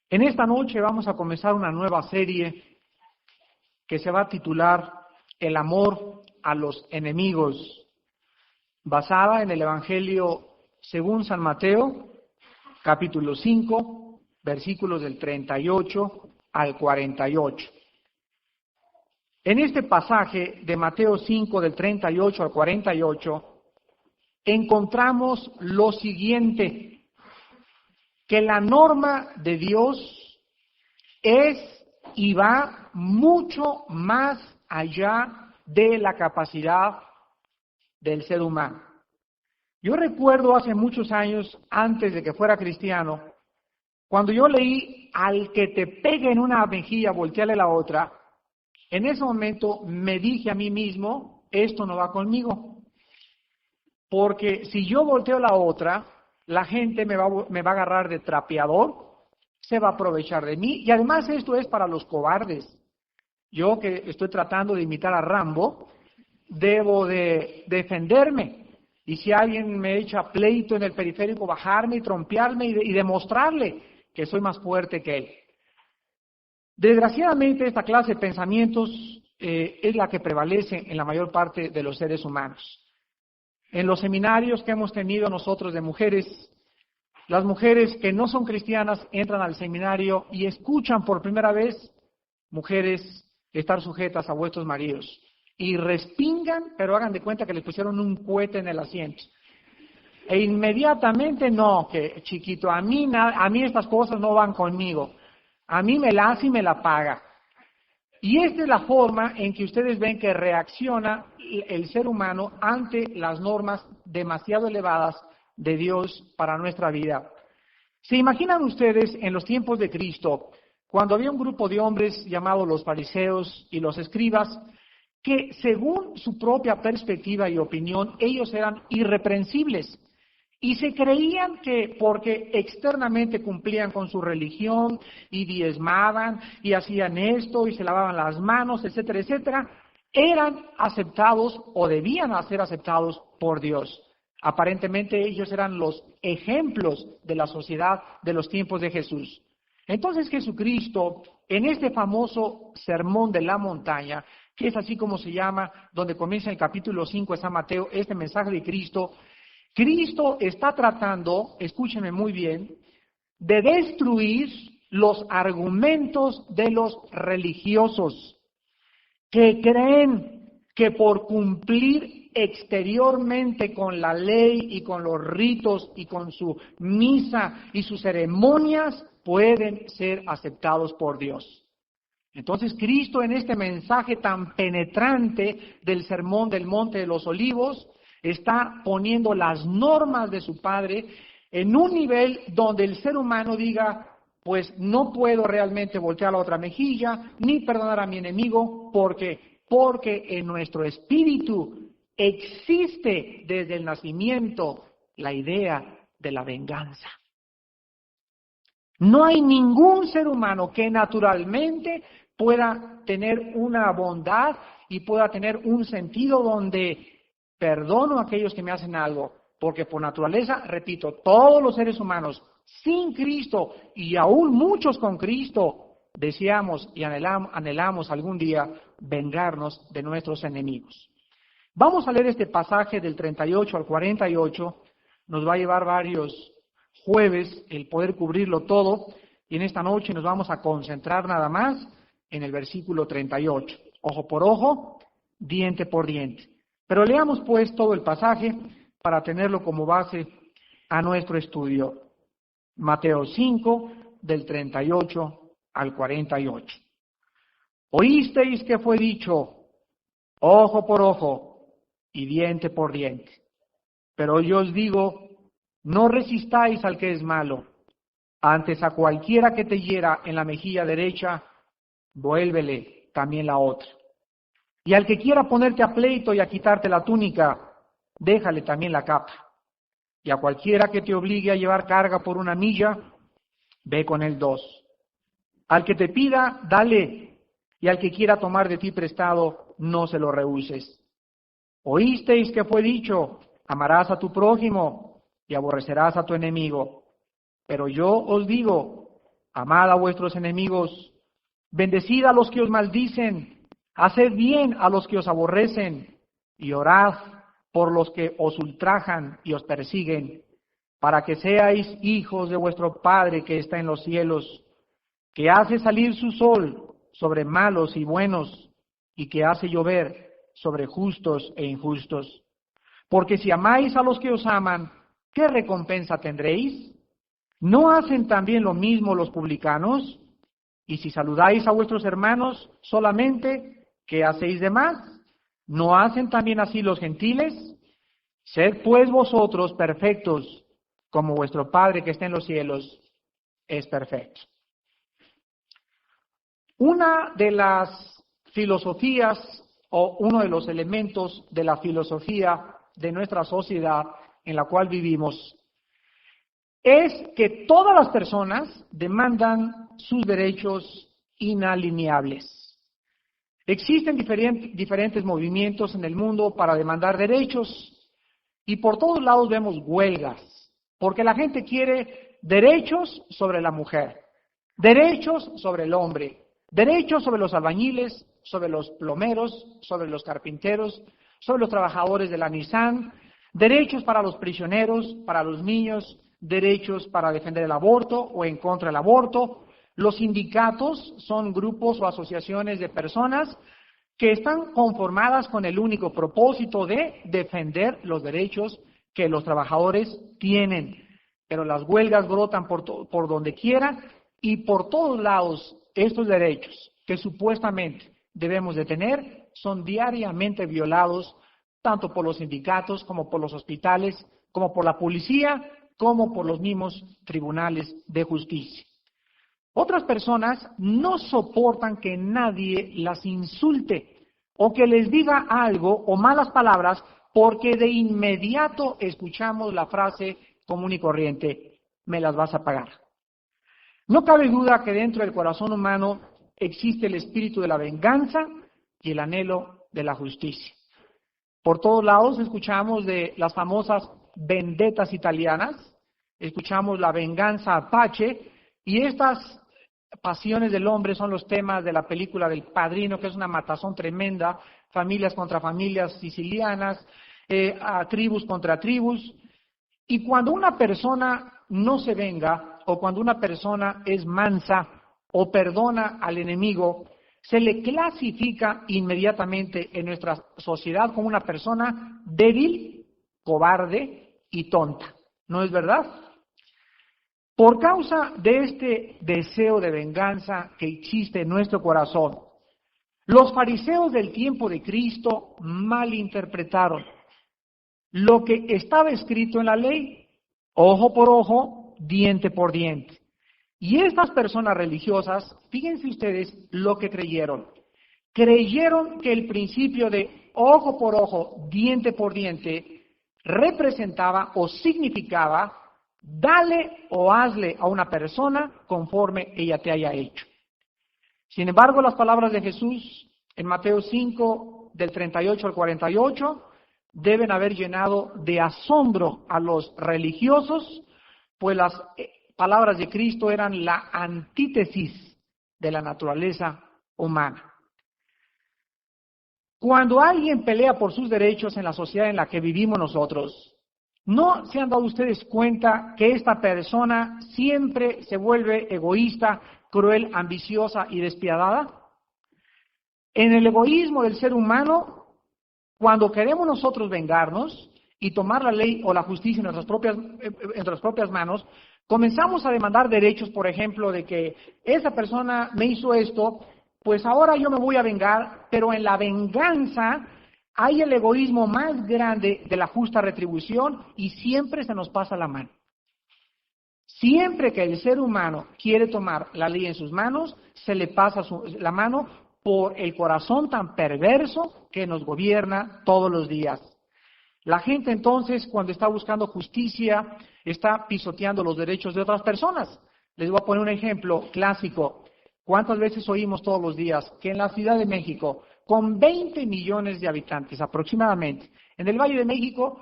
En esta noche vamos a comenzar una nueva serie que se va a titular El amor a los enemigos, basada en el Evangelio según San Mateo, capítulo 5, versículos del 38 al 48. En este pasaje de Mateo 5, del 38 al 48, encontramos lo siguiente: que la norma de Dios es y va mucho más allá de la capacidad del ser humano. Yo recuerdo hace muchos años, antes de que fuera cristiano, cuando yo leí al que te pegue en una mejilla, volteale la otra, en ese momento me dije a mí mismo, esto no va conmigo, porque si yo volteo la otra, la gente me va a agarrar de trapeador, se va a aprovechar de mí, y además esto es para los cobardes. Yo que estoy tratando de imitar a Rambo, debo de defenderme, y si alguien me echa pleito en el periférico, bajarme y trompearme y demostrarle que soy más fuerte que él. Desgraciadamente esta clase de pensamientos es la que prevalece en la mayor parte de los seres humanos. En los seminarios que hemos tenido nosotros de mujeres, las mujeres que no son cristianas entran al seminario y escuchan por primera vez, mujeres, estar sujetas a vuestros maridos. Y respingan, pero hagan de cuenta que les pusieron un cohete en el asiento. E inmediatamente, no, que chiquito, a mí estas cosas no van conmigo. A mí me la hace y me la paga. Y esta es la forma en que ustedes ven que reacciona el ser humano ante las normas demasiado elevadas de Dios para nuestra vida. ¿Se imaginan ustedes en los tiempos de Cristo, cuando había un grupo de hombres llamados los fariseos y los escribas, que según su propia perspectiva y opinión, ellos eran irreprensibles? Y se creían que porque externamente cumplían con su religión y diezmaban y hacían esto y se lavaban las manos, etcétera, etcétera, eran aceptados o debían ser aceptados por Dios. Aparentemente ellos eran los ejemplos de la sociedad de los tiempos de Jesús. Entonces Jesucristo, en este famoso sermón de la montaña, que es así como se llama, donde comienza el capítulo 5 de San Mateo, este mensaje de Cristo está tratando, escúchenme muy bien, de destruir los argumentos de los religiosos que creen que por cumplir exteriormente con la ley y con los ritos y con su misa y sus ceremonias pueden ser aceptados por Dios. Entonces Cristo, en este mensaje tan penetrante del sermón del Monte de los Olivos, está poniendo las normas de su Padre en un nivel donde el ser humano diga, pues no puedo realmente voltear la otra mejilla, ni perdonar a mi enemigo, porque en nuestro espíritu existe desde el nacimiento la idea de la venganza. No hay ningún ser humano que naturalmente pueda tener una bondad y pueda tener un sentido donde perdono a aquellos que me hacen algo, porque por naturaleza, repito, todos los seres humanos sin Cristo y aún muchos con Cristo deseamos y anhelamos algún día vengarnos de nuestros enemigos. Vamos a leer este pasaje del 38 al 48, nos va a llevar varios jueves el poder cubrirlo todo, y en esta noche nos vamos a concentrar nada más en el versículo 38, ojo por ojo, diente por diente. Pero leamos pues todo el pasaje para tenerlo como base a nuestro estudio. Mateo 5, del 38 al 48. Oísteis que fue dicho, ojo por ojo y diente por diente. Pero yo os digo, no resistáis al que es malo. Antes a cualquiera que te hiera en la mejilla derecha, vuélvele también la otra. Y al que quiera ponerte a pleito y a quitarte la túnica, déjale también la capa. Y a cualquiera que te obligue a llevar carga por 1 milla, ve con él 2. Al que te pida, dale, y al que quiera tomar de ti prestado, no se lo rehuses. Oísteis que fue dicho, amarás a tu prójimo y aborrecerás a tu enemigo. Pero yo os digo, Amad a vuestros enemigos, bendecid a los que os maldicen, haced bien a los que os aborrecen, y orad por los que os ultrajan y os persiguen, para que seáis hijos de vuestro Padre que está en los cielos, que hace salir su sol sobre malos y buenos, y que hace llover sobre justos e injustos. Porque si amáis a los que os aman, ¿qué recompensa tendréis? ¿No hacen también lo mismo los publicanos? Y si saludáis a vuestros hermanos solamente, ¿qué hacéis de más? ¿No hacen también así los gentiles? Sed pues vosotros perfectos, como vuestro Padre que está en los cielos es perfecto. Una de las filosofías o uno de los elementos de la filosofía de nuestra sociedad en la cual vivimos es que todas las personas demandan sus derechos inalineables. Existen diferentes movimientos en el mundo para demandar derechos y por todos lados vemos huelgas, porque la gente quiere derechos sobre la mujer, derechos sobre el hombre, derechos sobre los albañiles, sobre los plomeros, sobre los carpinteros, sobre los trabajadores de la Nissan, derechos para los prisioneros, para los niños, derechos para defender el aborto o en contra del aborto. Los sindicatos son grupos o asociaciones de personas que están conformadas con el único propósito de defender los derechos que los trabajadores tienen. Pero las huelgas brotan por donde quiera y por todos lados estos derechos que supuestamente debemos de tener son diariamente violados tanto por los sindicatos como por los hospitales, como por la policía, como por los mismos tribunales de justicia. Otras personas no soportan que nadie las insulte o que les diga algo o malas palabras porque de inmediato escuchamos la frase común y corriente, me las vas a pagar. No cabe duda que dentro del corazón humano existe el espíritu de la venganza y el anhelo de la justicia. Por todos lados escuchamos de las famosas vendetas italianas, escuchamos la venganza apache y estas pasiones del hombre son los temas de la película del Padrino, que es una matazón tremenda, familias contra familias sicilianas, tribus contra tribus. Y cuando una persona no se venga, o cuando una persona es mansa o perdona al enemigo, se le clasifica inmediatamente en nuestra sociedad como una persona débil, cobarde y tonta. ¿No es verdad? Por causa de este deseo de venganza que existe en nuestro corazón, los fariseos del tiempo de Cristo malinterpretaron lo que estaba escrito en la ley, ojo por ojo, diente por diente. Y estas personas religiosas, fíjense ustedes lo que creyeron. Creyeron que el principio de ojo por ojo, diente por diente, representaba o significaba dale o hazle a una persona conforme ella te haya hecho. Sin embargo, las palabras de Jesús en Mateo 5, del 38 al 48, deben haber llenado de asombro a los religiosos, pues las palabras de Cristo eran la antítesis de la naturaleza humana. Cuando alguien pelea por sus derechos en la sociedad en la que vivimos nosotros, ¿no se han dado ustedes cuenta que esta persona siempre se vuelve egoísta, cruel, ambiciosa y despiadada? En el egoísmo del ser humano, cuando queremos nosotros vengarnos y tomar la ley o la justicia en nuestras propias manos, comenzamos a demandar derechos, por ejemplo, de que esa persona me hizo esto, pues ahora yo me voy a vengar, pero en la venganza hay el egoísmo más grande de la justa retribución y siempre se nos pasa la mano. Siempre que el ser humano quiere tomar la ley en sus manos, se le pasa la mano por el corazón tan perverso que nos gobierna todos los días. La gente entonces, cuando está buscando justicia, está pisoteando los derechos de otras personas. Les voy a poner un ejemplo clásico. ¿Cuántas veces oímos todos los días que en la Ciudad de México, con 20 millones de habitantes aproximadamente, en el Valle de México,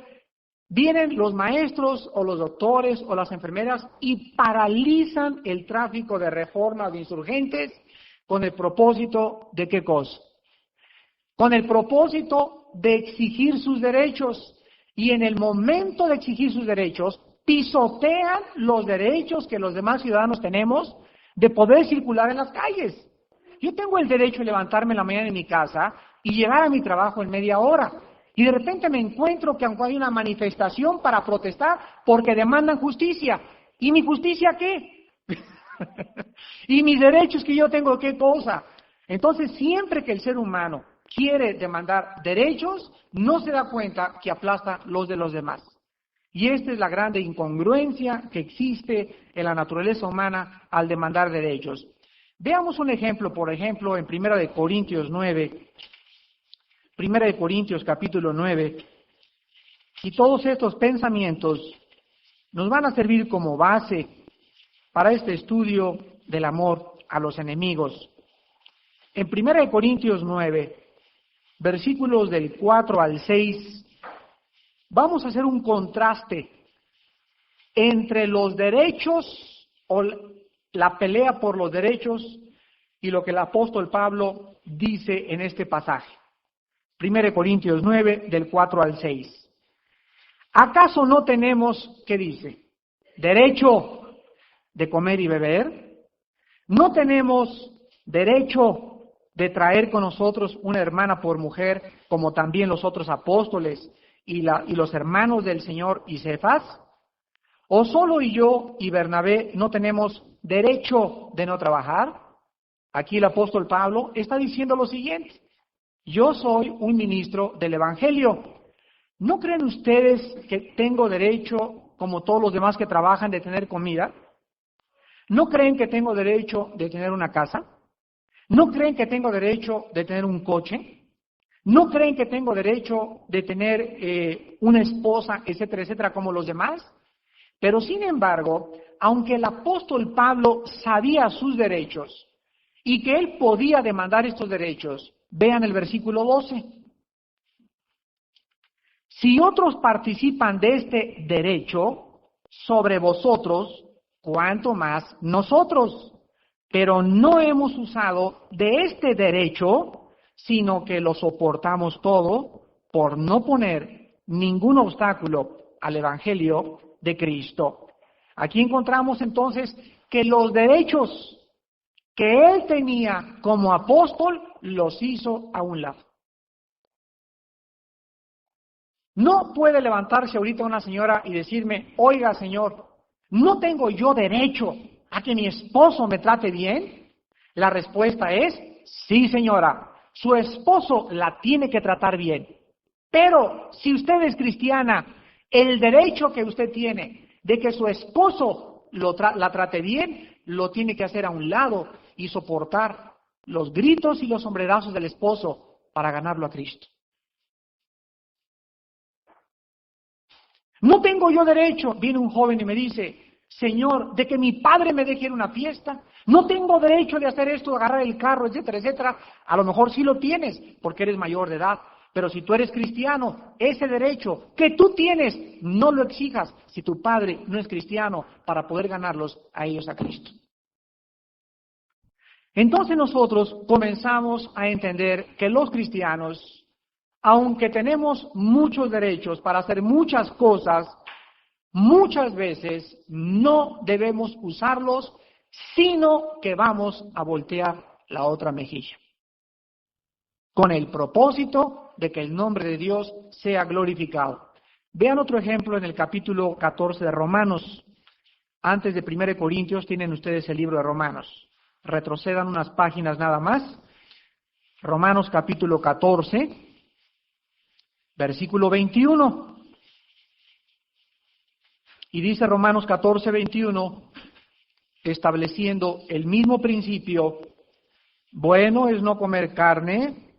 Vienen los maestros o los doctores o las enfermeras y paralizan el tráfico de reforma de insurgentes con el propósito de ¿qué cosa? Con el propósito de exigir sus derechos. Y en el momento de exigir sus derechos, pisotean los derechos que los demás ciudadanos tenemos de poder circular en las calles. Yo tengo el derecho de levantarme en la mañana en mi casa y llegar a mi trabajo en media hora. Y de repente me encuentro que aunque hay una manifestación para protestar porque demandan justicia. ¿Y mi justicia qué? ¿Y mis derechos que yo tengo qué cosa? Entonces, siempre que el ser humano quiere demandar derechos, no se da cuenta que aplasta los de los demás. Y esta es la grande incongruencia que existe en la naturaleza humana al demandar derechos. Veamos un ejemplo, por ejemplo, en 1 de Corintios 9, 1 de Corintios capítulo 9, y todos estos pensamientos nos van a servir como base para este estudio del amor a los enemigos. En 1 de Corintios 9, versículos del 4 al 6, vamos a hacer un contraste entre los derechos o la pelea por los derechos y lo que el apóstol Pablo dice en este pasaje. 1 Corintios 9, del 4 al 6. ¿Acaso no tenemos, qué dice, derecho de comer y beber? ¿No tenemos derecho de traer con nosotros una hermana por mujer, como también los otros apóstoles y los hermanos del Señor y Cefas? ¿O solo yo y Bernabé no tenemos derecho de no trabajar? Aquí el apóstol Pablo está diciendo lo siguiente: yo soy un ministro del Evangelio. ¿No creen ustedes que tengo derecho, como todos los demás que trabajan, de tener comida? ¿No creen que tengo derecho de tener una casa? ¿No creen que tengo derecho de tener un coche? ¿No creen que tengo derecho de tener una esposa, etcétera, etcétera, como los demás? Pero sin embargo, aunque el apóstol Pablo sabía sus derechos y que él podía demandar estos derechos, vean el versículo 12. Si otros participan de este derecho sobre vosotros, ¿cuánto más nosotros? Pero no hemos usado de este derecho, sino que lo soportamos todo por no poner ningún obstáculo al Evangelio de Cristo. Aquí encontramos entonces que los derechos que él tenía como apóstol los hizo a un lado. No puede levantarse ahorita una señora y decirme: oiga, señor, ¿no tengo yo derecho a que mi esposo me trate bien? La respuesta es: sí, señora, su esposo la tiene que tratar bien. Pero si usted es cristiana, el derecho que usted tiene de que su esposo la trate bien, lo tiene que hacer a un lado y soportar los gritos y los sombrerazos del esposo para ganarlo a Cristo. ¿No tengo yo derecho? Viene un joven y me dice: Señor, de que mi padre me deje ir a una fiesta. No tengo derecho de hacer esto, de agarrar el carro, etcétera, etcétera. A lo mejor sí lo tienes porque eres mayor de edad. Pero si tú eres cristiano, ese derecho que tú tienes, no lo exijas si tu padre no es cristiano, para poder ganarlos a ellos a Cristo. Entonces nosotros comenzamos a entender que los cristianos, aunque tenemos muchos derechos para hacer muchas cosas, muchas veces no debemos usarlos, sino que vamos a voltear la otra mejilla, con el propósito de que el nombre de Dios sea glorificado. Vean otro ejemplo en el capítulo 14 de Romanos. Antes de 1 Corintios tienen ustedes el libro de Romanos. Retrocedan unas páginas nada más. Romanos capítulo 14, versículo 21. Y dice Romanos 14, 21, estableciendo el mismo principio: bueno es no comer carne,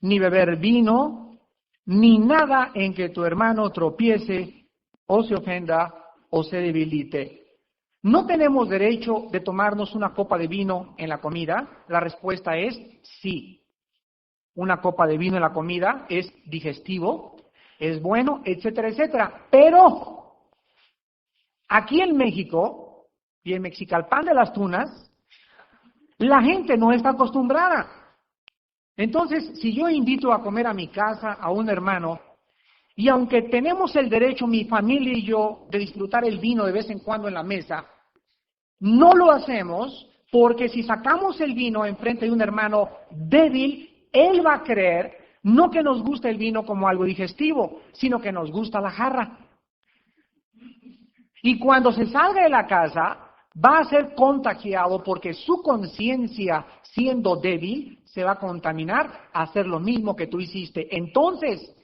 ni beber vino, ni nada en que tu hermano tropiece, o se ofenda, o se debilite. ¿No tenemos derecho de tomarnos una copa de vino en la comida? La respuesta es sí. Una copa de vino en la comida es digestivo, es bueno, etcétera, etcétera. Pero aquí en México y en Mexicalpan de las Tunas, la gente no está acostumbrada. Entonces, si yo invito a comer a mi casa a un hermano, y aunque tenemos el derecho, mi familia y yo, de disfrutar el vino de vez en cuando en la mesa, no lo hacemos porque si sacamos el vino enfrente de un hermano débil, él va a creer no que nos gusta el vino como algo digestivo, sino que nos gusta la jarra. Y cuando se salga de la casa, va a ser contagiado porque su conciencia, siendo débil, se va a contaminar a hacer lo mismo que tú hiciste. Entonces,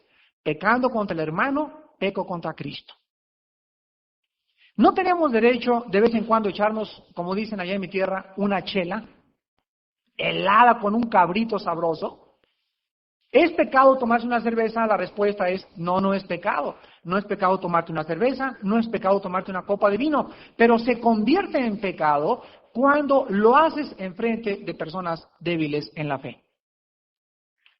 pecando contra el hermano, peco contra Cristo. No tenemos derecho de vez en cuando echarnos, como dicen allá en mi tierra, una chela helada con un cabrito sabroso. ¿Es pecado tomarse una cerveza? La respuesta es no, no es pecado. No es pecado tomarte una cerveza, no es pecado tomarte una copa de vino, pero se convierte en pecado cuando lo haces enfrente de personas débiles en la fe.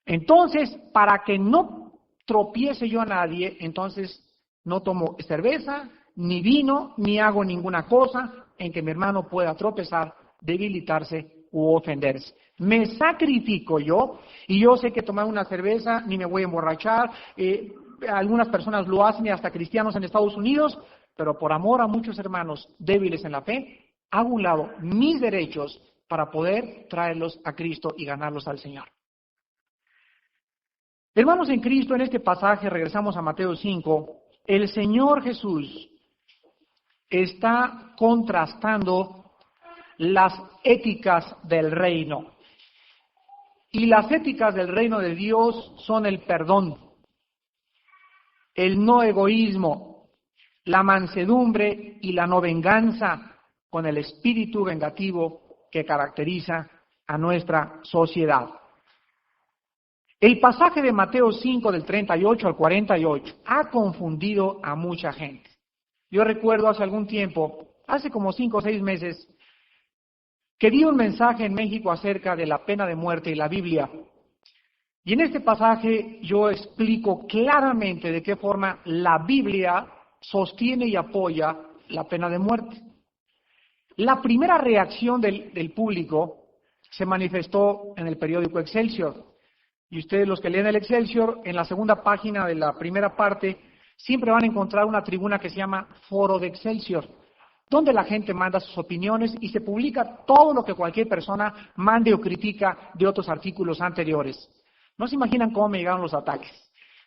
Entonces, para que no tropiece yo a nadie, entonces no tomo cerveza, ni vino, ni hago ninguna cosa en que mi hermano pueda tropezar, debilitarse u ofenderse. Me sacrifico yo, y yo sé que tomar una cerveza ni me voy a emborrachar. Algunas personas lo hacen y hasta cristianos en Estados Unidos, pero por amor a muchos hermanos débiles en la fe, hago a un lado mis derechos para poder traerlos a Cristo y ganarlos al Señor. Hermanos en Cristo, en este pasaje, regresamos a Mateo 5, el Señor Jesús está contrastando las éticas del reino. Y las éticas del reino de Dios son el perdón, el no egoísmo, la mansedumbre y la no venganza, con el espíritu vengativo que caracteriza a nuestra sociedad. El pasaje de Mateo 5, del 38 al 48, ha confundido a mucha gente. Yo recuerdo hace algún tiempo, hace como 5 o 6 meses, que di un mensaje en México acerca de la pena de muerte y la Biblia. Y en este pasaje yo explico claramente de qué forma la Biblia sostiene y apoya la pena de muerte. La primera reacción del público se manifestó en el periódico Excelsior. Y ustedes, los que leen el Excelsior, en la segunda página de la primera parte, siempre van a encontrar una tribuna que se llama Foro de Excelsior, donde la gente manda sus opiniones y se publica todo lo que cualquier persona mande o critica de otros artículos anteriores. No se imaginan cómo me llegaron los ataques.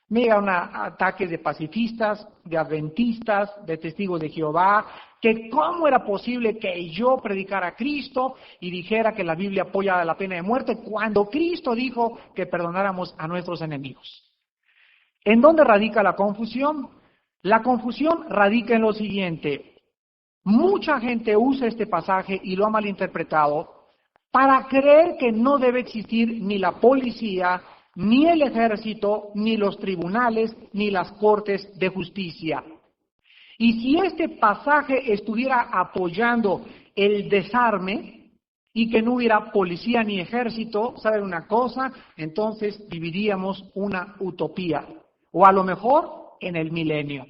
Me llegaron ataques de pacifistas, de adventistas, de testigos de Jehová, que cómo era posible que yo predicara a Cristo y dijera que la Biblia apoya la pena de muerte cuando Cristo dijo que perdonáramos a nuestros enemigos. ¿En dónde radica la confusión? La confusión radica en lo siguiente. Mucha gente usa este pasaje y lo ha malinterpretado para creer que no debe existir ni la policía, ni el ejército, ni los tribunales, ni las cortes de justicia. Y si este pasaje estuviera apoyando el desarme y que no hubiera policía ni ejército, ¿saben una cosa? Entonces viviríamos una utopía, o a lo mejor en el milenio.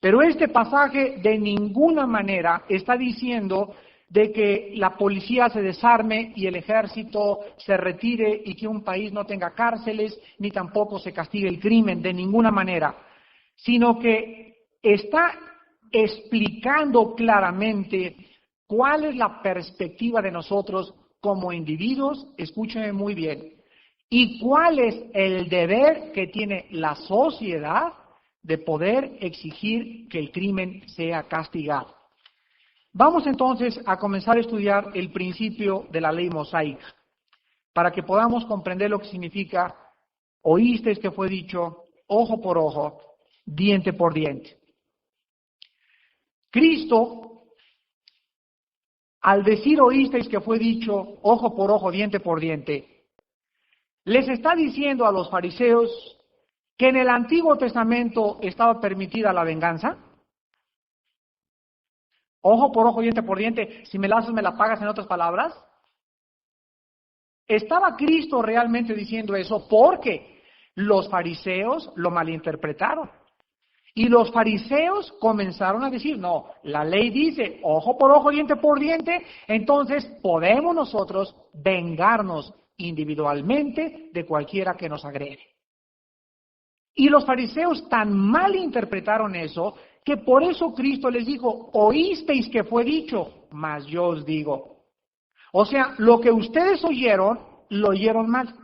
Pero este pasaje de ninguna manera está diciendo de que la policía se desarme y el ejército se retire y que un país no tenga cárceles, ni tampoco se castigue el crimen, de ninguna manera, sino que está explicando claramente cuál es la perspectiva de nosotros como individuos, escúchenme muy bien, y cuál es el deber que tiene la sociedad de poder exigir que el crimen sea castigado. Vamos entonces a comenzar a estudiar el principio de la ley mosaica, para que podamos comprender lo que significa, oísteis que fue dicho, ojo por ojo, diente por diente. Cristo, al decir oísteis que fue dicho, ojo por ojo, diente por diente, les está diciendo a los fariseos que en el Antiguo Testamento estaba permitida la venganza. Ojo por ojo, diente por diente, si me la haces me la pagas, en otras palabras. ¿Estaba Cristo realmente diciendo eso? Porque Los fariseos lo malinterpretaron. Y los fariseos comenzaron a decir, no, la ley dice ojo por ojo, diente por diente, entonces podemos nosotros vengarnos individualmente de cualquiera que nos agrede. Y los fariseos tan mal interpretaron eso, que por eso Cristo les dijo, oísteis que fue dicho, mas yo os digo. O sea, lo que ustedes oyeron, lo oyeron mal.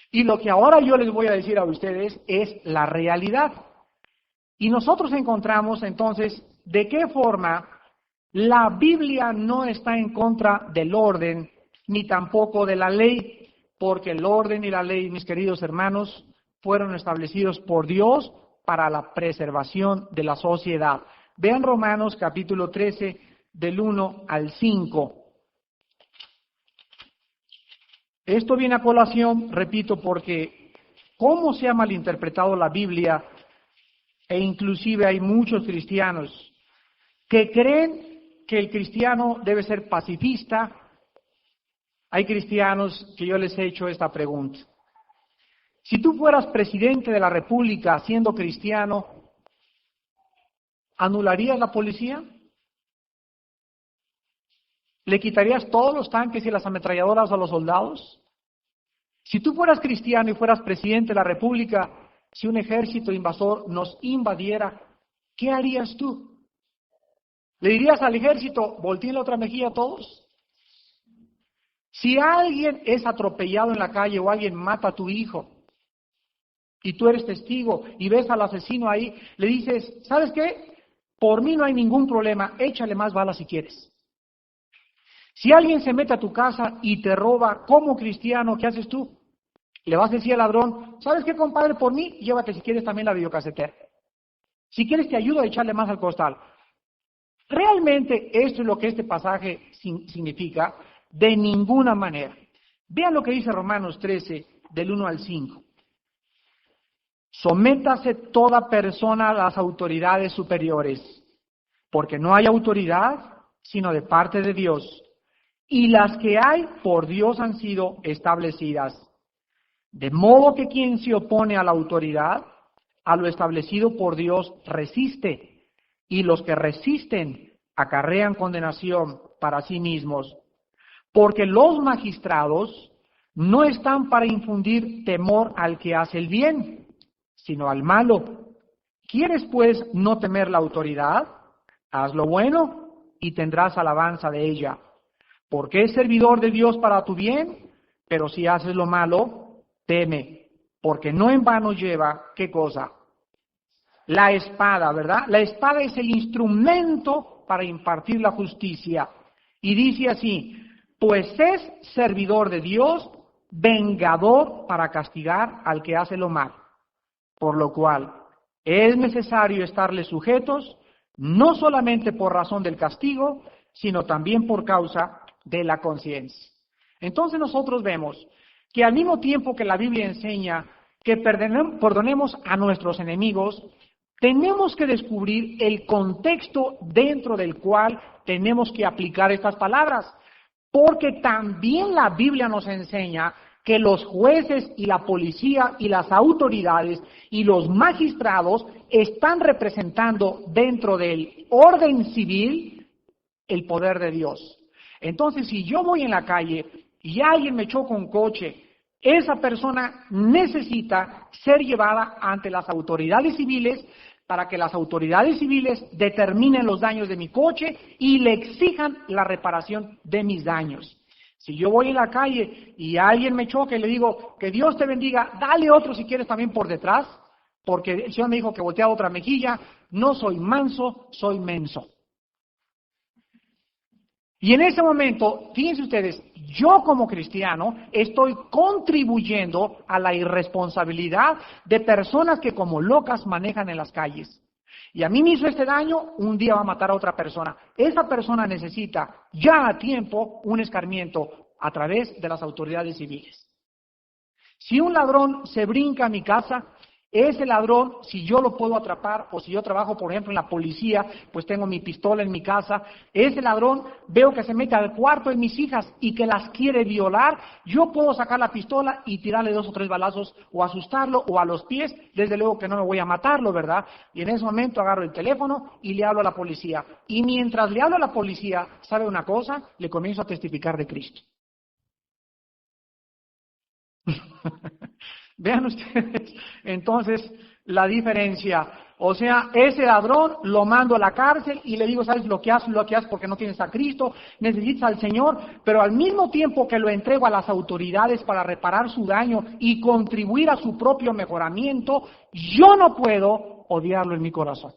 Y lo que ahora yo les voy a decir a ustedes es la realidad. Y nosotros encontramos entonces de qué forma la Biblia no está en contra del orden, ni tampoco de la ley, porque el orden y la ley, mis queridos hermanos, fueron establecidos por Dios para la preservación de la sociedad. Vean Romanos capítulo 13, del 1 al 5. Esto viene a colación, repito, porque cómo se ha malinterpretado la Biblia, e inclusive hay muchos cristianos que creen que el cristiano debe ser pacifista. Hay cristianos que yo les he hecho esta pregunta. Si tú fueras presidente de la República siendo cristiano, ¿anularías la policía? ¿Le quitarías todos los tanques y las ametralladoras a los soldados? Si tú fueras cristiano y fueras presidente de la República, si un ejército invasor nos invadiera, ¿qué harías tú? ¿Le dirías al ejército, volteen la otra mejilla a todos? Si alguien es atropellado en la calle o alguien mata a tu hijo y tú eres testigo y ves al asesino ahí, le dices, ¿sabes qué? Por mí no hay ningún problema, échale más balas si quieres. Si alguien se mete a tu casa y te roba, como cristiano, ¿qué haces tú? Le vas a decir al ladrón, ¿sabes qué, compadre? Por mí, llévate si quieres también la videocasetera. Si quieres te ayudo a echarle más al costal. Realmente esto es lo que este pasaje significa, de ninguna manera. Vean lo que dice Romanos 13, del 1 al 5. Sométase toda persona a las autoridades superiores, porque no hay autoridad sino de parte de Dios, y las que hay por Dios han sido establecidas. De modo que quien se opone a la autoridad, a lo establecido por Dios, resiste, y los que resisten acarrean condenación para sí mismos, porque los magistrados no están para infundir temor al que hace el bien, sino al malo. ¿Quieres pues no temer la autoridad? Haz lo bueno y tendrás alabanza de ella, porque es servidor de Dios para tu bien, pero si haces lo malo, teme, porque no en vano lleva, ¿qué cosa? La espada, ¿verdad? La espada es el instrumento para impartir la justicia. Y dice así, pues es servidor de Dios, vengador para castigar al que hace lo malo. Por lo cual, es necesario estarle sujetos, no solamente por razón del castigo, sino también por causa de la conciencia. Entonces nosotros vemos que al mismo tiempo que la Biblia enseña que perdonemos a nuestros enemigos, tenemos que descubrir el contexto dentro del cual tenemos que aplicar estas palabras, porque también la Biblia nos enseña que los jueces y la policía y las autoridades y los magistrados están representando dentro del orden civil el poder de Dios. Entonces, si yo voy en la calle y alguien me choca un coche, esa persona necesita ser llevada ante las autoridades civiles para que las autoridades civiles determinen los daños de mi coche y le exijan la reparación de mis daños. Si yo voy en la calle y alguien me choca y le digo, que Dios te bendiga, dale otro si quieres también por detrás, porque el Señor me dijo que voltea otra mejilla, no soy manso, soy menso. Y en ese momento, fíjense ustedes, yo como cristiano estoy contribuyendo a la irresponsabilidad de personas que como locas manejan en las calles. Y a mí me hizo este daño, un día va a matar a otra persona. Esa persona necesita ya a tiempo un escarmiento a través de las autoridades civiles. Si un ladrón se brinca a mi casa Ese ladrón, si yo lo puedo atrapar, o si yo trabajo, por ejemplo, en la policía, pues tengo mi pistola en mi casa, ese ladrón veo que se mete al cuarto de mis hijas y que las quiere violar, yo puedo sacar la pistola y tirarle 2 o 3 balazos, o asustarlo, o a los pies, desde luego que no me voy a matarlo, ¿verdad? Y en ese momento agarro el teléfono y le hablo a la policía. Y mientras le hablo a la policía, ¿sabe una cosa? Le comienzo a testificar de Cristo. Vean ustedes, entonces, la diferencia. O sea, ese ladrón lo mando a la cárcel y le digo, ¿sabes lo que haces porque no tienes a Cristo, necesitas al Señor? Pero al mismo tiempo que lo entrego a las autoridades para reparar su daño y contribuir a su propio mejoramiento, yo no puedo odiarlo en mi corazón.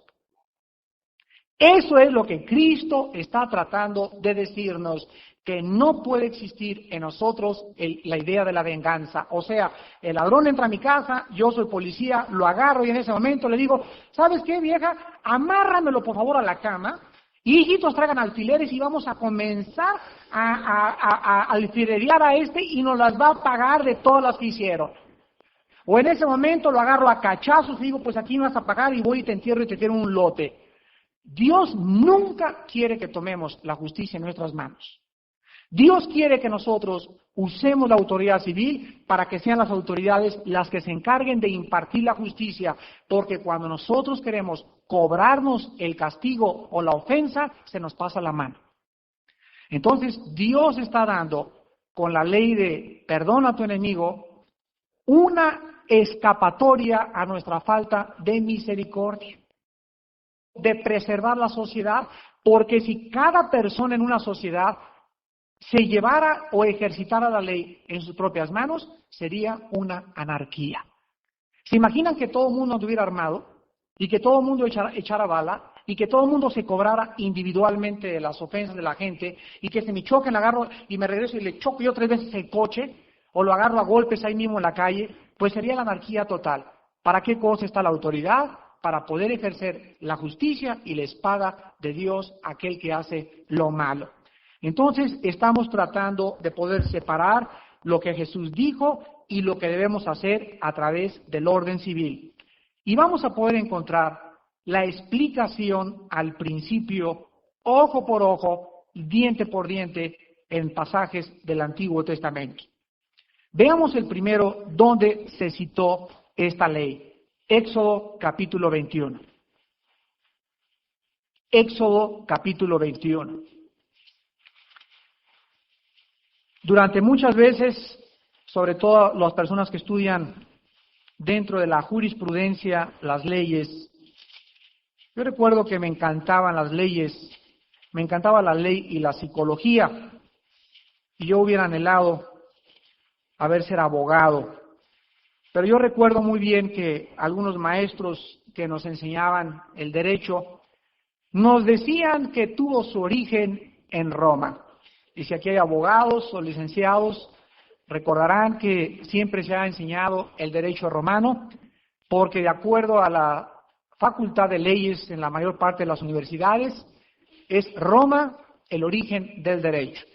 Eso es lo que Cristo está tratando de decirnos, que no puede existir en nosotros la idea de la venganza. O sea, el ladrón entra a mi casa, yo soy policía, lo agarro y en ese momento le digo, ¿sabes qué, vieja? Amárramelo por favor a la cama, y hijitos traigan alfileres y vamos a comenzar a alfilerear a este y nos las va a pagar de todas las que hicieron. O en ese momento lo agarro a cachazos y digo, pues aquí no vas a pagar y voy y te entierro y te tiro un lote. Dios nunca quiere que tomemos la justicia en nuestras manos. Dios quiere que nosotros usemos la autoridad civil para que sean las autoridades las que se encarguen de impartir la justicia, porque cuando nosotros queremos cobrarnos el castigo o la ofensa, se nos pasa la mano. Entonces, Dios está dando, con la ley de perdona a tu enemigo, una escapatoria a nuestra falta de misericordia, de preservar la sociedad, porque si cada persona en una sociedad se llevara o ejercitara la ley en sus propias manos, sería una anarquía. ¿Se imaginan que todo el mundo estuviera armado y que todo el mundo echara bala y que todo el mundo se cobrara individualmente de las ofensas de la gente y que se me choquen, agarro y me regreso y le choco yo 3 veces el coche o lo agarro a golpes ahí mismo en la calle? Pues sería la anarquía total. ¿Para qué cosa está la autoridad? Para poder ejercer la justicia y la espada de Dios a aquel que hace lo malo. Entonces, estamos tratando de poder separar lo que Jesús dijo y lo que debemos hacer a través del orden civil. Y vamos a poder encontrar la explicación al principio, ojo por ojo, diente por diente, en pasajes del Antiguo Testamento. Veamos el primero donde se citó esta ley. Éxodo capítulo 21. Éxodo capítulo 21. Durante muchas veces, sobre todo las personas que estudian dentro de la jurisprudencia las leyes, yo recuerdo que me encantaban las leyes, me encantaba la ley y la psicología, y yo hubiera anhelado haber ser abogado. Pero yo recuerdo muy bien que algunos maestros que nos enseñaban el derecho nos decían que tuvo su origen en Roma. Y si aquí hay abogados o licenciados, recordarán que siempre se ha enseñado el derecho romano, porque de acuerdo a la Facultad de Leyes en la mayor parte de las universidades, es Roma el origen del derecho.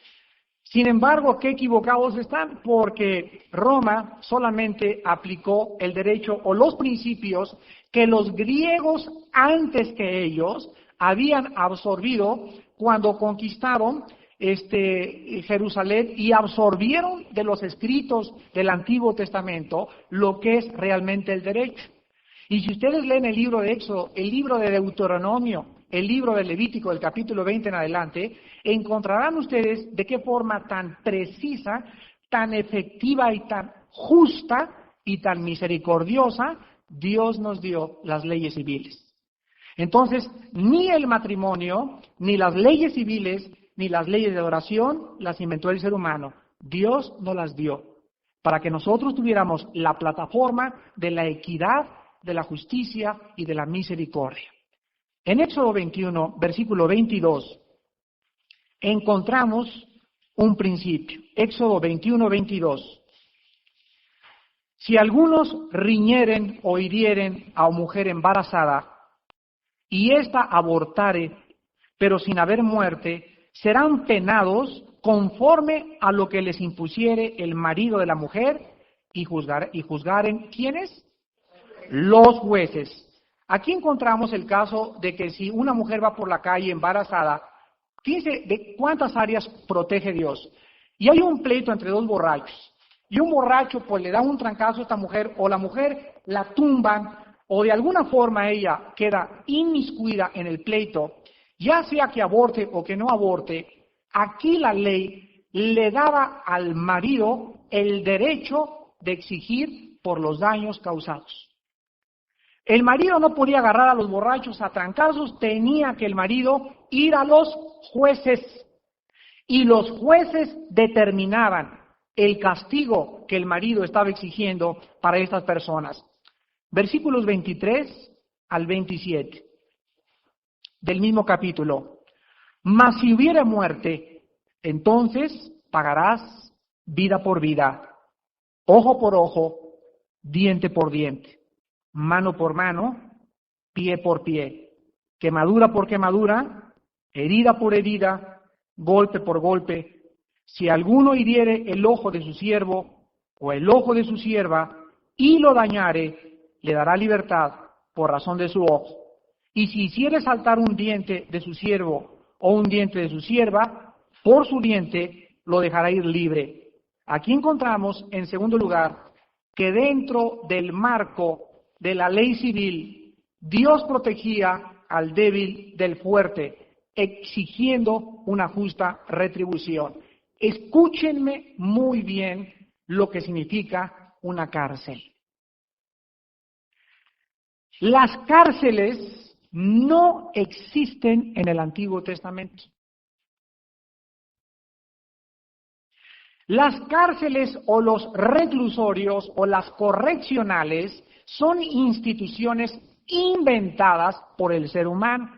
Sin embargo, qué equivocados están, porque Roma solamente aplicó el derecho o los principios que los griegos antes que ellos habían absorbido cuando conquistaron Jerusalén y absorbieron de los escritos del Antiguo Testamento lo que es realmente el derecho. Y si ustedes leen el libro de Éxodo, el libro de Deuteronomio, el libro de Levítico, del capítulo 20 en adelante, encontrarán ustedes de qué forma tan precisa, tan efectiva y tan justa y tan misericordiosa Dios nos dio las leyes civiles. Entonces, ni el matrimonio, ni las leyes civiles, ni las leyes de oración las inventó el ser humano. Dios nos las dio para que nosotros tuviéramos la plataforma de la equidad, de la justicia y de la misericordia. En Éxodo 21, versículo 22, encontramos un principio. Éxodo 21, 22. Si algunos riñeren o hirieren a mujer embarazada, y ésta abortare, pero sin haber muerte, serán penados conforme a lo que les impusiere el marido de la mujer, y juzgaren, ¿quiénes? los jueces. Aquí encontramos el caso de que si una mujer va por la calle embarazada, fíjense de cuántas áreas protege Dios. Y hay un pleito entre dos borrachos. Y un borracho pues le da un trancazo a esta mujer, o la mujer la tumban, o de alguna forma ella queda inmiscuida en el pleito, ya sea que aborte o que no aborte. Aquí la ley le daba al marido el derecho de exigir por los daños causados. El marido no podía agarrar a los borrachos a trancazos, tenía que el marido ir a los jueces. Y los jueces determinaban el castigo que el marido estaba exigiendo para estas personas. Versículos 23 al 27 del mismo capítulo. Mas si hubiere muerte, entonces pagarás vida por vida, ojo por ojo, diente por diente, mano por mano, pie por pie, quemadura por quemadura, herida por herida, golpe por golpe. Si alguno hiriere el ojo de su siervo o el ojo de su sierva y lo dañare, le dará libertad por razón de su ojo. Y si hiciere saltar un diente de su siervo o un diente de su sierva, por su diente lo dejará ir libre. Aquí encontramos, en segundo lugar, que dentro del marco de la ley civil, Dios protegía al débil del fuerte, exigiendo una justa retribución. Escúchenme muy bien lo que significa una cárcel. Las cárceles no existen en el Antiguo Testamento. Las cárceles o los reclusorios o las correccionales son instituciones inventadas por el ser humano,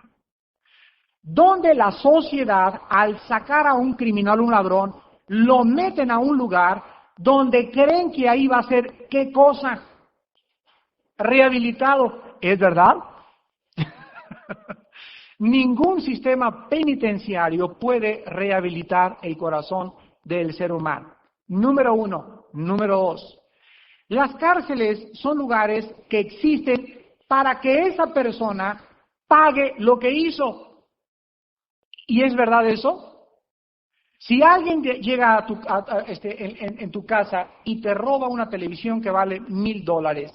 donde la sociedad, al sacar a un criminal o un ladrón, lo meten a un lugar donde creen que ahí va a ser, ¿qué cosa? Rehabilitado. ¿Es verdad? Ningún sistema penitenciario puede rehabilitar el corazón del ser humano. Número uno. Número dos. Las cárceles son lugares que existen para que esa persona pague lo que hizo. ¿Y es verdad eso? Si alguien llega en tu casa y te roba una televisión que vale $1,000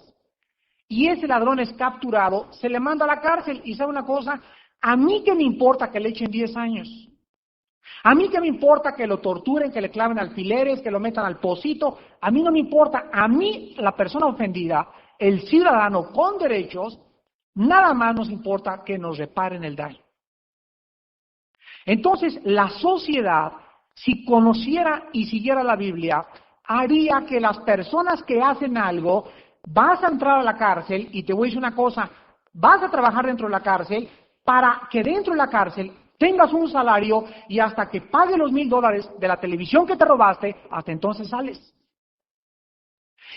y ese ladrón es capturado, se le manda a la cárcel. Y ¿sabe una cosa? A mí qué me importa que le echen 10 años. A mí qué me importa que lo torturen, que le claven alfileres, que lo metan al pocito. A mí no me importa. A mí, la persona ofendida, el ciudadano con derechos, nada más nos importa que nos reparen el daño. Entonces, la sociedad, si conociera y siguiera la Biblia, haría que las personas que hacen algo, vas a entrar a la cárcel, y te voy a decir una cosa, vas a trabajar dentro de la cárcel para que dentro de la cárcel tengas un salario y hasta que pagues los $1,000 de la televisión que te robaste, hasta entonces sales.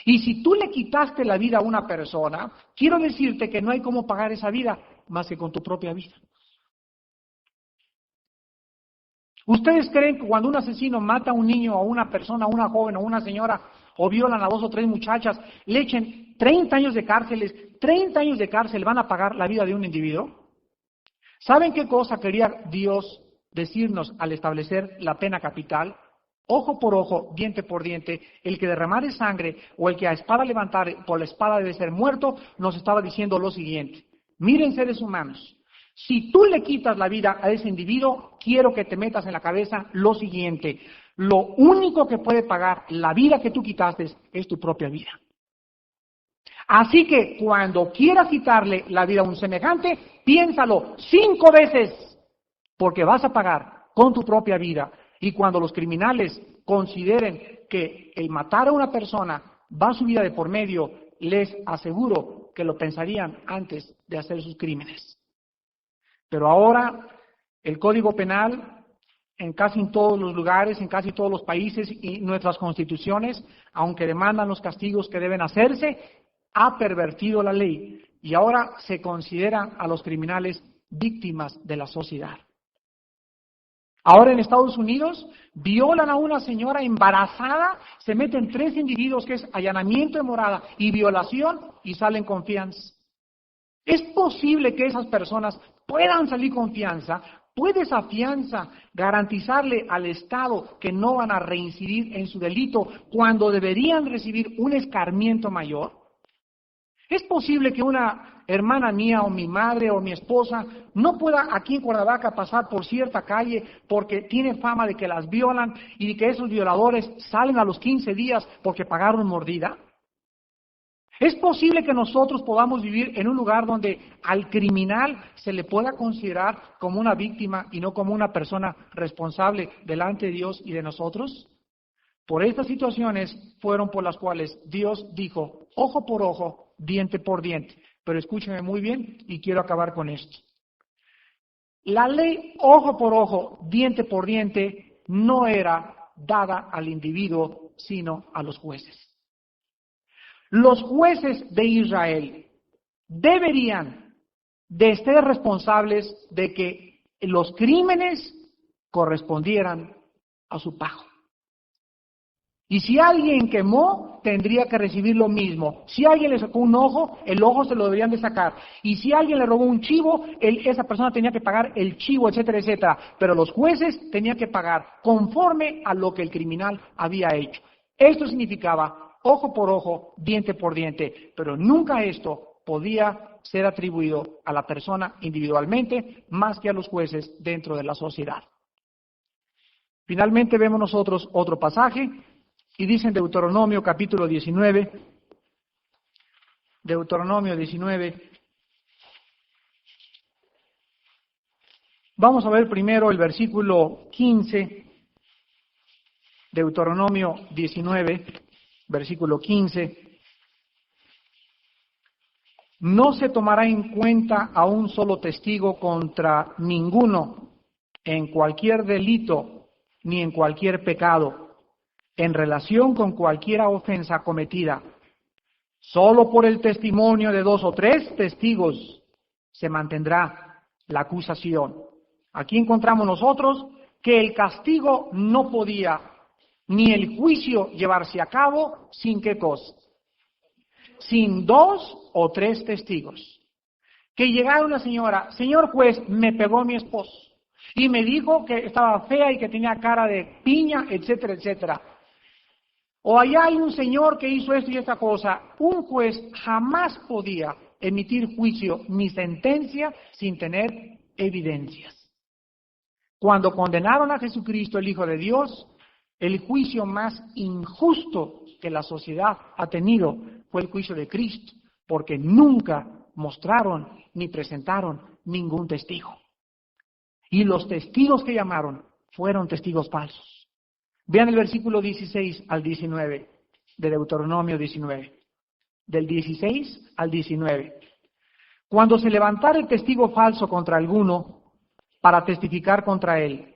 Y si tú le quitaste la vida a una persona, quiero decirte que no hay cómo pagar esa vida más que con tu propia vida. ¿Ustedes creen que cuando un asesino mata a un niño, a una persona, a una joven o una señora, o violan a 2 o 3 muchachas, le echen 30 años de cárceles, 30 años de cárcel van a pagar la vida de un individuo? ¿Saben qué cosa quería Dios decirnos al establecer la pena capital? Ojo por ojo, diente por diente, el que derramare sangre o el que a espada levantare, por la espada debe ser muerto, nos estaba diciendo lo siguiente. Miren, seres humanos, si tú le quitas la vida a ese individuo, quiero que te metas en la cabeza lo siguiente. Lo único que puede pagar la vida que tú quitaste es tu propia vida. Así que cuando quieras quitarle la vida a un semejante, piénsalo 5 veces, porque vas a pagar con tu propia vida. Y cuando los criminales consideren que el matar a una persona va su vida de por medio, les aseguro que lo pensarían antes de hacer sus crímenes. Pero ahora el Código Penal, en casi todos los lugares, en casi todos los países y nuestras constituciones, aunque demandan los castigos que deben hacerse, ha pervertido la ley y ahora se consideran a los criminales víctimas de la sociedad. Ahora en Estados Unidos violan a una señora embarazada, se meten 3 individuos, que es allanamiento de morada y violación, y salen con fianza. ¿Es posible que esas personas puedan salir con fianza? ¿Puede esa fianza garantizarle al Estado que no van a reincidir en su delito cuando deberían recibir un escarmiento mayor? ¿Es posible que una hermana mía o mi madre o mi esposa no pueda aquí en Cuernavaca pasar por cierta calle porque tiene fama de que las violan y de que esos violadores salen a los 15 días porque pagaron mordida? ¿Es posible que nosotros podamos vivir en un lugar donde al criminal se le pueda considerar como una víctima y no como una persona responsable delante de Dios y de nosotros? Por estas situaciones fueron por las cuales Dios dijo, ojo por ojo, diente por diente. Pero escúcheme muy bien y quiero acabar con esto. La ley ojo por ojo, diente por diente, no era dada al individuo, sino a los jueces. Los jueces de Israel deberían de ser responsables de que los crímenes correspondieran a su pago. Y si alguien quemó, tendría que recibir lo mismo. Si alguien le sacó un ojo, el ojo se lo deberían de sacar. Y si alguien le robó un chivo, esa persona tenía que pagar el chivo, etcétera, etcétera. Pero los jueces tenían que pagar conforme a lo que el criminal había hecho. Esto significaba ojo por ojo, diente por diente. Pero nunca esto podía ser atribuido a la persona individualmente, más que a los jueces dentro de la sociedad. Finalmente vemos nosotros otro pasaje. Y dice en Deuteronomio capítulo 19, Deuteronomio 19, vamos a ver primero el versículo 15, Deuteronomio 19, versículo 15. No se tomará en cuenta a un solo testigo contra ninguno en cualquier delito ni en cualquier pecado, en relación con cualquier ofensa cometida. Solo por el testimonio de 2 o 3 testigos se mantendrá la acusación. Aquí encontramos nosotros que el castigo no podía, ni el juicio llevarse a cabo, sin qué cosa, sin 2 o 3 testigos. Que llegara una señora, señor juez, me pegó mi esposo, y me dijo que estaba fea y que tenía cara de piña, etcétera, etcétera. O allá hay un señor que hizo esto y esta cosa. Un juez jamás podía emitir juicio ni sentencia sin tener evidencias. Cuando condenaron a Jesucristo, el Hijo de Dios, el juicio más injusto que la sociedad ha tenido fue el juicio de Cristo, porque nunca mostraron ni presentaron ningún testigo. Y los testigos que llamaron fueron testigos falsos. Vean el versículo 16 al 19 de Deuteronomio 19. Del 16 al 19. Cuando se levantare el testigo falso contra alguno para testificar contra él,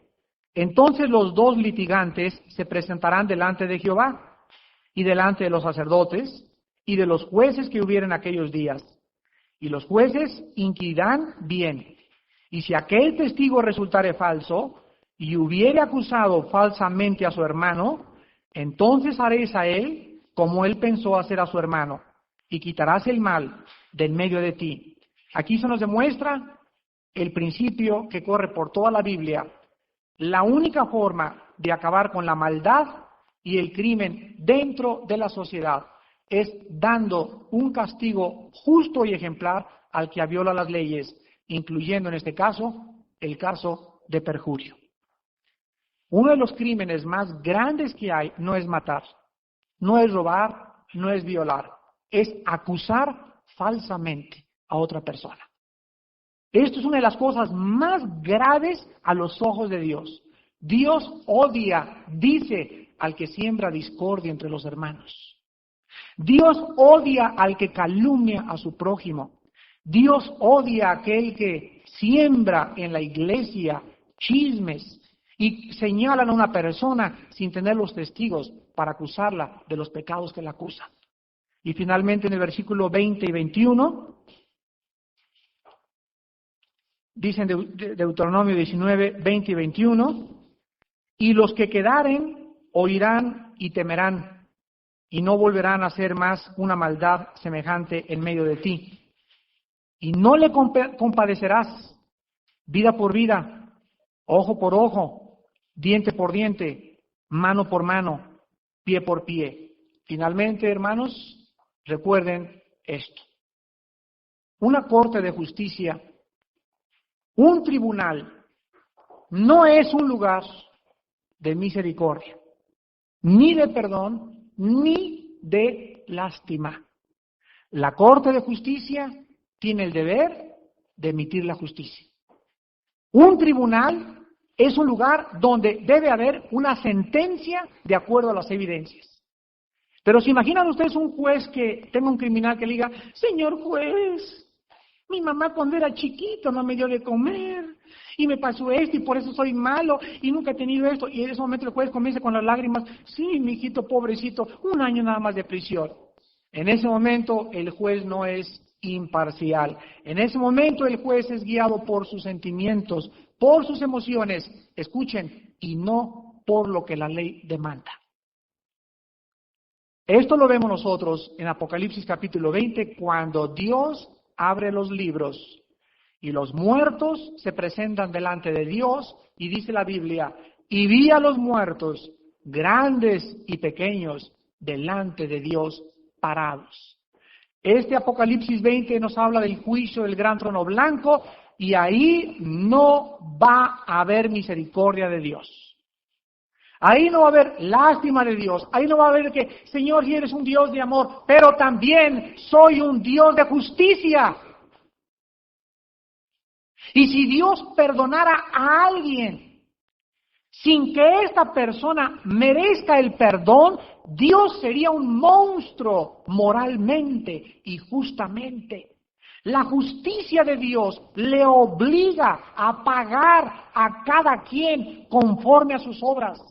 entonces los 2 litigantes se presentarán delante de Jehová y delante de los sacerdotes y de los jueces que hubieren aquellos días. Y los jueces inquirirán bien. Y si aquel testigo resultare falso, y hubiere acusado falsamente a su hermano, entonces haréis a él como él pensó hacer a su hermano, y quitarás el mal de en medio de ti. Aquí se nos demuestra el principio que corre por toda la Biblia. La única forma de acabar con la maldad y el crimen dentro de la sociedad es dando un castigo justo y ejemplar al que viola las leyes, incluyendo en este caso el caso de perjurio. Uno de los crímenes más grandes que hay no es matar, no es robar, no es violar, es acusar falsamente a otra persona. Esto es una de las cosas más graves a los ojos de Dios. Dios odia, dice, al que siembra discordia entre los hermanos. Dios odia al que calumnia a su prójimo. Dios odia a aquel que siembra en la iglesia chismes y señalan a una persona sin tener los testigos para acusarla de los pecados que la acusan. Y finalmente en el versículo 20 y 21, dicen Deuteronomio 19, 20 y 21, Y los que quedaren oirán y temerán, y no volverán a hacer más una maldad semejante en medio de ti. Y no le compadecerás, vida por vida, ojo por ojo, diente por diente, mano por mano, pie por pie. Finalmente, hermanos, recuerden esto. Una corte de justicia, un tribunal, no es un lugar de misericordia, ni de perdón, ni de lástima. La corte de justicia tiene el deber de emitir la justicia. Un tribunal es un lugar donde debe haber una sentencia de acuerdo a las evidencias. Pero ¿se imaginan ustedes un juez que tenga un criminal que le diga, señor juez, mi mamá cuando era chiquito no me dio de comer y me pasó esto y por eso soy malo y nunca he tenido esto? Y en ese momento el juez comienza con las lágrimas, sí, mi hijito pobrecito, 1 año nada más de prisión. En ese momento el juez no es imparcial. En ese momento el juez es guiado por sus sentimientos, por sus emociones, escuchen, y no por lo que la ley demanda. Esto lo vemos nosotros en Apocalipsis capítulo 20, cuando Dios abre los libros y los muertos se presentan delante de Dios, y dice la Biblia, y vi a los muertos, grandes y pequeños, delante de Dios parados. Este Apocalipsis 20 nos habla del juicio del gran trono blanco, y ahí no va a haber misericordia de Dios. Ahí no va a haber lástima de Dios. Ahí no va a haber que, Señor, si eres un Dios de amor, pero también soy un Dios de justicia. Y si Dios perdonara a alguien sin que esta persona merezca el perdón, Dios sería un monstruo moralmente y justamente. La justicia de Dios le obliga a pagar a cada quien conforme a sus obras.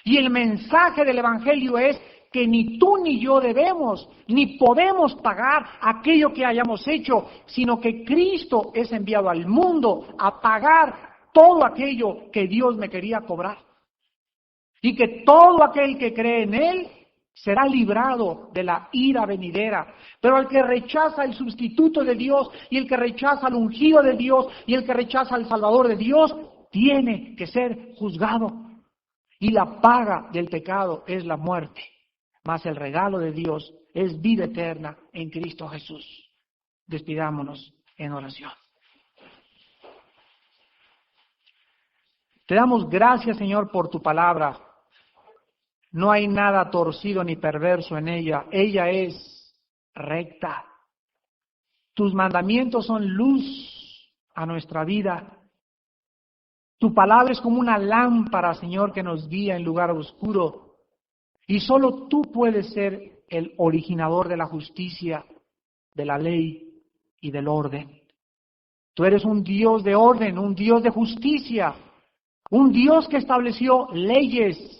Y el mensaje del Evangelio es que ni tú ni yo debemos, ni podemos pagar aquello que hayamos hecho, sino que Cristo es enviado al mundo a pagar todo aquello que Dios me quería cobrar. Y que todo aquel que cree en Él será librado de la ira venidera. Pero el que rechaza el sustituto de Dios, y el que rechaza al ungido de Dios, y el que rechaza al Salvador de Dios, tiene que ser juzgado. Y la paga del pecado es la muerte, mas el regalo de Dios es vida eterna en Cristo Jesús. Despidámonos en oración. Te damos gracias, Señor, por tu palabra. No hay nada torcido ni perverso en ella. Ella es recta. Tus mandamientos son luz a nuestra vida. Tu palabra es como una lámpara, Señor, que nos guía en lugar oscuro. Y solo tú puedes ser el originador de la justicia, de la ley y del orden. Tú eres un Dios de orden, un Dios de justicia, un Dios que estableció leyes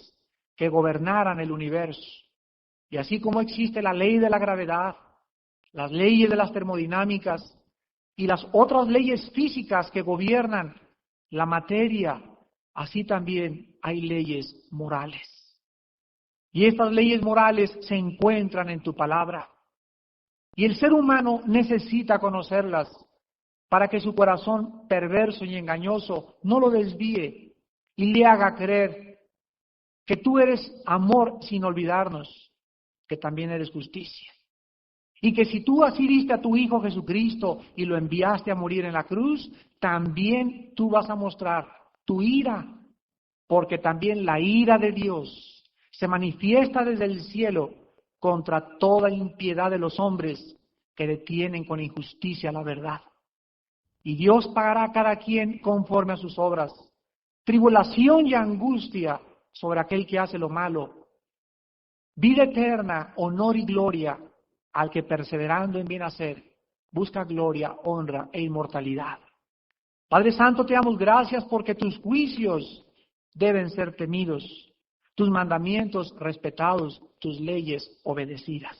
que gobernaran el universo. Y así como existe la ley de la gravedad, las leyes de las termodinámicas y las otras leyes físicas que gobiernan la materia, así también hay leyes morales. Y estas leyes morales se encuentran en tu palabra. Y el ser humano necesita conocerlas para que su corazón perverso y engañoso no lo desvíe y le haga creer que tú eres amor sin olvidarnos, que también eres justicia. Y que si tú así diste a tu Hijo Jesucristo y lo enviaste a morir en la cruz, también tú vas a mostrar tu ira, porque también la ira de Dios se manifiesta desde el cielo contra toda impiedad de los hombres que detienen con injusticia la verdad. Y Dios pagará a cada quien conforme a sus obras. Tribulación y angustia sobre aquel que hace lo malo. Vida eterna, honor y gloria al que perseverando en bien hacer, busca gloria, honra e inmortalidad. Padre Santo, te damos gracias porque tus juicios deben ser temidos, tus mandamientos respetados, tus leyes obedecidas.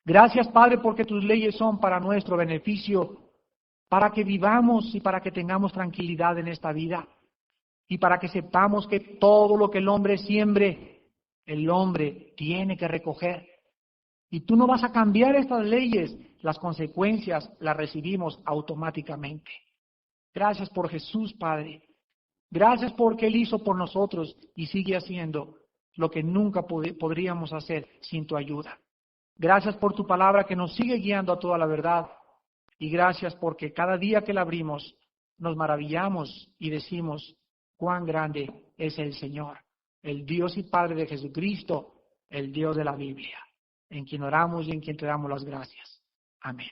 Gracias, Padre, porque tus leyes son para nuestro beneficio, para que vivamos y para que tengamos tranquilidad en esta vida. y para que sepamos que todo lo que el hombre siembre, el hombre tiene que recoger. Y tú no vas a cambiar estas leyes, las consecuencias las recibimos automáticamente. Gracias por Jesús, Padre. Gracias porque Él hizo por nosotros y sigue haciendo lo que nunca podríamos hacer sin tu ayuda. Gracias por tu palabra que nos sigue guiando a toda la verdad. Y gracias porque cada día que la abrimos nos maravillamos y decimos cuán grande es el Señor, el Dios y Padre de Jesucristo, el Dios de la Biblia, en quien oramos y en quien te damos las gracias. Amén.